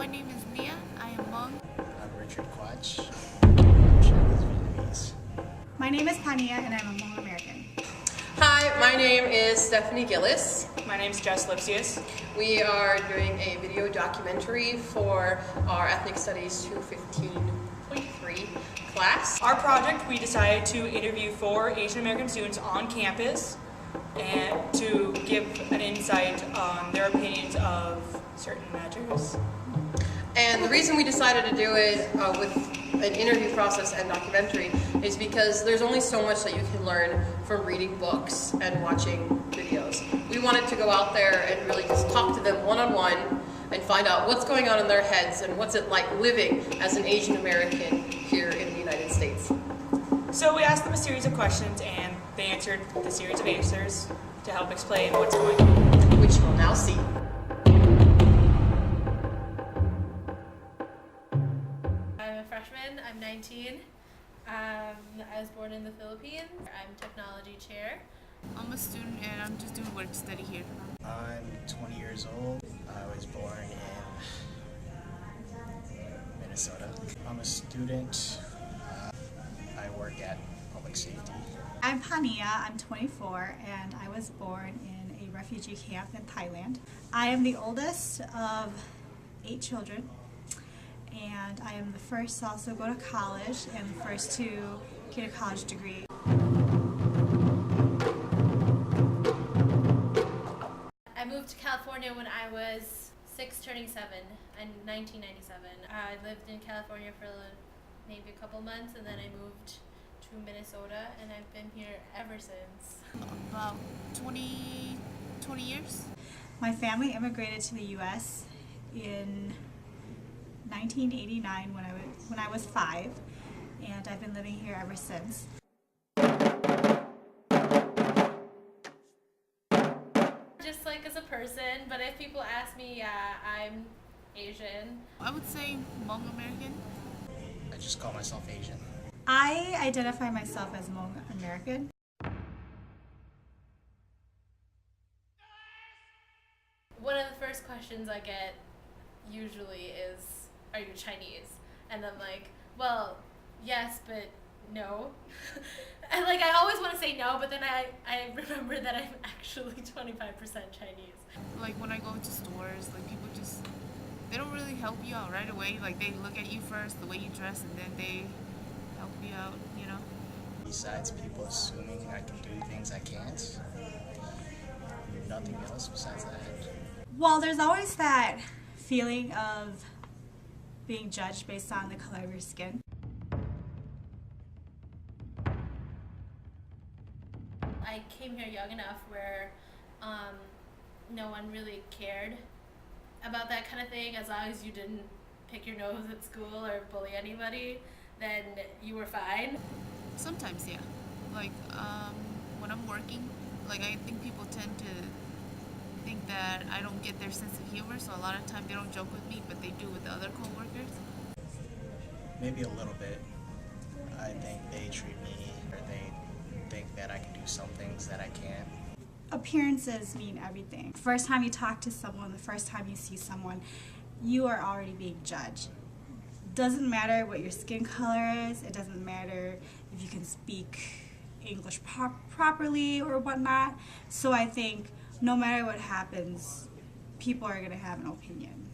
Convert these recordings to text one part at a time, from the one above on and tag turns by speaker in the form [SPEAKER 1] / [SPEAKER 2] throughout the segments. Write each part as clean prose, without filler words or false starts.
[SPEAKER 1] My name is Mia. I am Hmong.
[SPEAKER 2] I'm Richard Quach. I'm Chinese Vietnamese.
[SPEAKER 3] My name is Pania and I'm a Hmong American.
[SPEAKER 4] Hi, my name is Stephanie Gillis.
[SPEAKER 5] My name's Jess Lipsius.
[SPEAKER 4] We are doing a video documentary for our Ethnic Studies 215.3 class.
[SPEAKER 5] Our project, we decided to interview 4 Asian American students on campus and to give an insight on their opinions of certain matters.
[SPEAKER 4] And the reason we decided to do it with an interview process and documentary is because there's only so much that you can learn from reading books and watching videos. We wanted to go out there and really just talk to them one-on-one and find out what's going on in their heads and what's it like living as an Asian American here in the United States.
[SPEAKER 5] So we asked them a series of questions and they answered the series of answers to help explain what's going on.
[SPEAKER 4] Which we'll now see.
[SPEAKER 6] I'm a freshman. I'm 19. I was born in the Philippines. I'm technology chair.
[SPEAKER 1] I'm a student and I'm just doing work study here.
[SPEAKER 2] I'm 20 years old. I was born in Minnesota. I'm a student. I work at public safety.
[SPEAKER 3] I'm Pania, I'm 24 and I was born in a refugee camp in Thailand. I am the oldest of 8 children and I am the first to also go to college and the first to get a college degree.
[SPEAKER 6] I moved to California when I was 6 turning 7 in 1997. I lived in California for maybe a couple months and then I moved to Minnesota and I've been here ever since.
[SPEAKER 1] About 20 years.
[SPEAKER 3] My family immigrated to the U.S. in 1989 when I was 5 and I've been living here ever since.
[SPEAKER 6] Just like as a person, but if people ask me, yeah, I'm Asian.
[SPEAKER 1] I would say Hmong American.
[SPEAKER 2] I just call myself Asian.
[SPEAKER 3] I identify myself as Hmong American.
[SPEAKER 6] One of the first questions I get usually is, are you Chinese? And I'm like, well, yes, but no. And like I always want to say no, but then I remember that I'm actually 25% Chinese.
[SPEAKER 1] Like when I go to stores, like people just, they don't really help you out right away. Like they look at you first, the way you dress, and then they help you out, you know?
[SPEAKER 2] Besides people assuming I can do things I can't, nothing else besides that.
[SPEAKER 3] Well, there's always that feeling of being judged based on the color of your skin.
[SPEAKER 6] I came here young enough where no one really cared about that kind of thing. As long as you didn't pick your nose at school or bully anybody, then you were fine.
[SPEAKER 1] Sometimes, yeah. Like when I'm working, like I think people tend to think that I don't get their sense of humor, so a lot of times they don't joke with me, but they do with the other co-workers.
[SPEAKER 2] Maybe a little bit. I think they treat me, or they think that I can do some things that I can't.
[SPEAKER 3] Appearances mean everything. First time you talk to someone, the first time you see someone, you are already being judged. Doesn't matter what your skin color is, it doesn't matter if you can speak English properly or whatnot. So I think no matter what happens, people are going to have an opinion.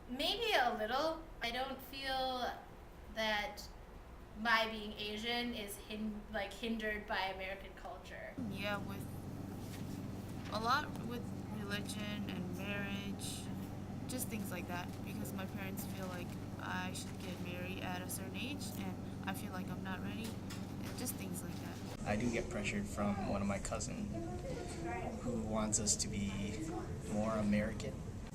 [SPEAKER 6] Maybe a little. I don't feel that my being Asian is hindered by American culture.
[SPEAKER 1] Yeah, with a lot with religion and marriage, just things like that, because my parents feel like I should get married at a certain age and I feel like I'm not ready, and just things like that.
[SPEAKER 2] I do get pressured from one of my cousins who wants us to be more American,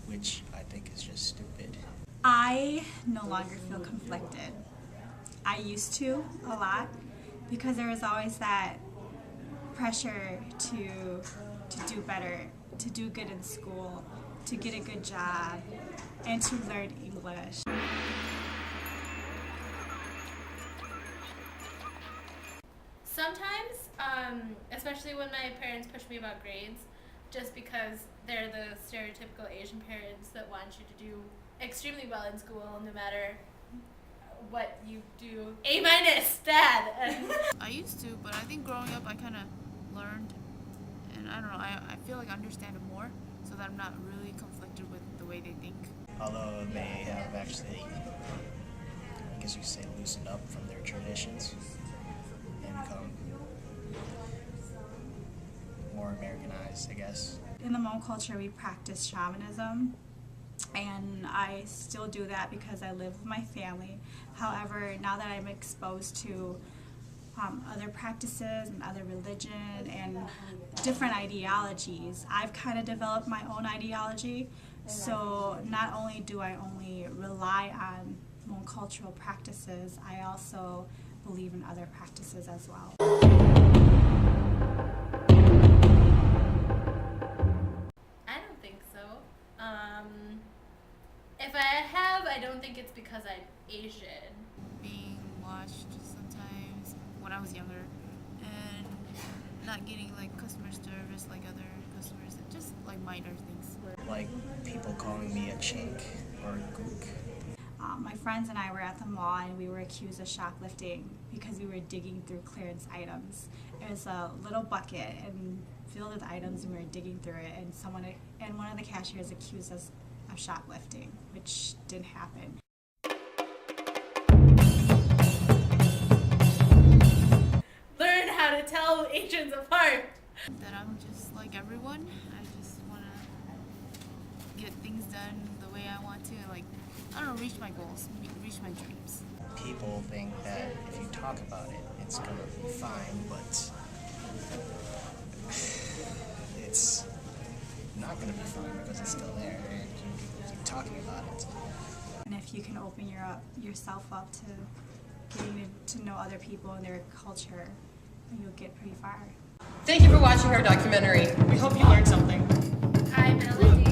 [SPEAKER 2] which I think is just stupid.
[SPEAKER 3] I no longer feel conflicted. I used to a lot because there was always that pressure to do better, to do good in school, to get a good job, and to learn English.
[SPEAKER 6] Sometimes, especially when my parents push me about grades, just because they're the stereotypical Asian parents that want you to do extremely well in school no matter what you do. A minus, bad.
[SPEAKER 1] I used to, but I think growing up I kind of learned, and I don't know, I feel like I understand it more, so that I'm not really conflicted with the way they think.
[SPEAKER 2] Although they have actually, I guess you could say, loosened up from their traditions and become more Americanized, I guess.
[SPEAKER 3] In the Hmong culture, we practice shamanism, and I still do that because I live with my family. However, now that I'm exposed to other practices and other religion and different ideologies, I've kind of developed my own ideology. So not only do I only rely on Hmong cultural practices, I also believe in other practices as well.
[SPEAKER 6] I don't think so. If I have, I don't think it's because I'm Asian.
[SPEAKER 1] Being watched sometimes when I was younger, and not getting like customer service like other customers, and just like minor things.
[SPEAKER 2] Like people calling me a chink or a gook.
[SPEAKER 3] My friends and I were at the mall and we were accused of shoplifting because we were digging through clearance items. It was a little bucket and filled with items, and we were digging through it, and one of the cashiers accused us of shoplifting, which didn't happen.
[SPEAKER 6] Learn how to tell Asians apart.
[SPEAKER 1] That I'm just like everyone. I just want to get things done the way I want to, like, I don't know, reach my goals, reach my dreams.
[SPEAKER 2] People think that if you talk about it, it's gonna be fine, but it's not gonna be fine because it's still there, and you keep talking about it.
[SPEAKER 3] And if you can open yourself up to getting to know other people and their culture, you'll get pretty far.
[SPEAKER 4] Thank you for watching our documentary.
[SPEAKER 5] We hope you learned something.
[SPEAKER 6] Hi, Melody.